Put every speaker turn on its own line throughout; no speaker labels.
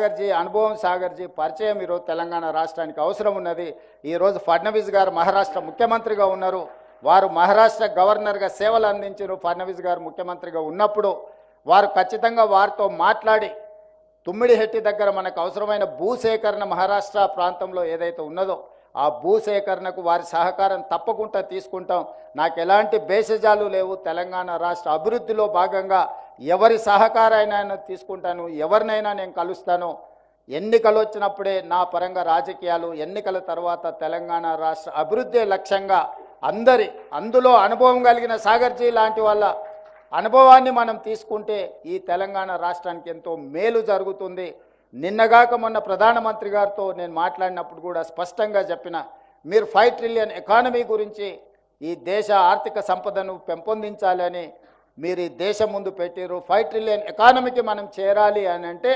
సాగర్జీ అనుభవం, సాగర్జీ పరిచయం ఈరోజు తెలంగాణ రాష్ట్రానికి అవసరం ఉన్నది. ఈరోజు ఫడ్నవీస్ గారు మహారాష్ట్ర ముఖ్యమంత్రిగా ఉన్నారు. వారు మహారాష్ట్ర గవర్నర్గా సేవలు అందించారు. ఫడ్నవీస్ గారు ముఖ్యమంత్రిగా ఉన్నప్పుడు వారు ఖచ్చితంగా వారితో మాట్లాడి తుమ్మిడిహెట్టి దగ్గర మనకు అవసరమైన భూసేకరణ మహారాష్ట్ర ప్రాంతంలో ఏదైతే ఉన్నదో ఆ భూసేకరణకు వారి సహకారం తప్పకుండా తీసుకుంటాం. నాకు ఎలాంటి భేషజాలు లేవు. తెలంగాణ రాష్ట్ర అభివృద్ధిలో భాగంగా ఎవరి సహకారాన్ని తీసుకుంటాను, ఎవరినైనా నేను కలుస్తాను. ఎన్నికలు వచ్చినప్పుడే నా పరంగా రాజకీయాలు, ఎన్నికల తర్వాత తెలంగాణ రాష్ట్ర అభివృద్ధి లక్ష్యంగా అందులో అనుభవం కలిగిన సాగర్జీ లాంటి వాళ్ళ అనుభవాన్ని మనం తీసుకుంటే ఈ తెలంగాణ రాష్ట్రానికి ఎంతో మేలు జరుగుతుంది. నిన్నగాక మొన్న ప్రధానమంత్రి గారితో నేను మాట్లాడినప్పుడు కూడా స్పష్టంగా చెప్పిన, మీరు 5 ట్రిలియన్ ఎకానమీ గురించి ఈ దేశ ఆర్థిక సంపదను పెంపొందించాలని మీరు ఈ దేశం ముందు పెట్టారు. 5 ట్రిలియన్ ఎకానమీకి మనం చేరాలి అని అంటే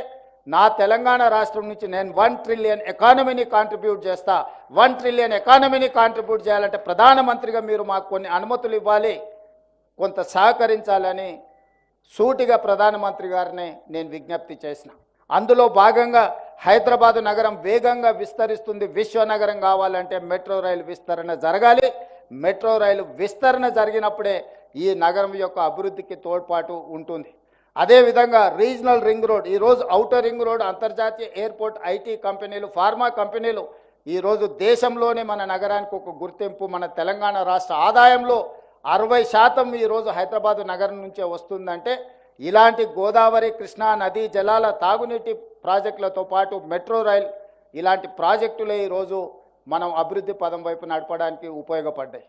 నా తెలంగాణ రాష్ట్రం నుంచి నేను 1 ట్రిలియన్ ఎకానమీని కాంట్రిబ్యూట్ చేస్తా. 1 ట్రిలియన్ ఎకానమీని కాంట్రిబ్యూట్ చేయాలంటే ప్రధానమంత్రిగా మీరు మాకు కొన్ని అనుమతులు ఇవ్వాలి, కొంత సహకరించాలని సూటిగా ప్రధానమంత్రి గారిని నేను విజ్ఞప్తి చేసిన. అందులో భాగంగా హైదరాబాదు నగరం వేగంగా విస్తరిస్తుంది. విశ్వనగరం కావాలంటే మెట్రో రైలు విస్తరణ జరగాలి. మెట్రో రైలు విస్తరణ జరిగినప్పుడే ఈ నగరం యొక్క అభివృద్ధికి తోడ్పాటు ఉంటుంది. అదేవిధంగా రీజనల్ రింగ్ రోడ్, ఈరోజు ఔటర్ రింగ్ రోడ్, అంతర్జాతీయ ఎయిర్పోర్ట్, ఐటీ కంపెనీలు, ఫార్మా కంపెనీలు ఈరోజు దేశంలోనే మన నగరానికి ఒక గుర్తింపు. మన తెలంగాణ రాష్ట్ర ఆదాయంలో 60% ఈరోజు హైదరాబాదు నగరం నుంచే వస్తుందంటే ఇలాంటి గోదావరి, కృష్ణా నదీ జలాల తాగునీటి ప్రాజెక్టులతో పాటు మెట్రో రైల్ ఇలాంటి ప్రాజెక్టులే ఈరోజు మనం అభివృద్ధి పదం వైపు నడపడానికి ఉపయోగపడ్డాయి.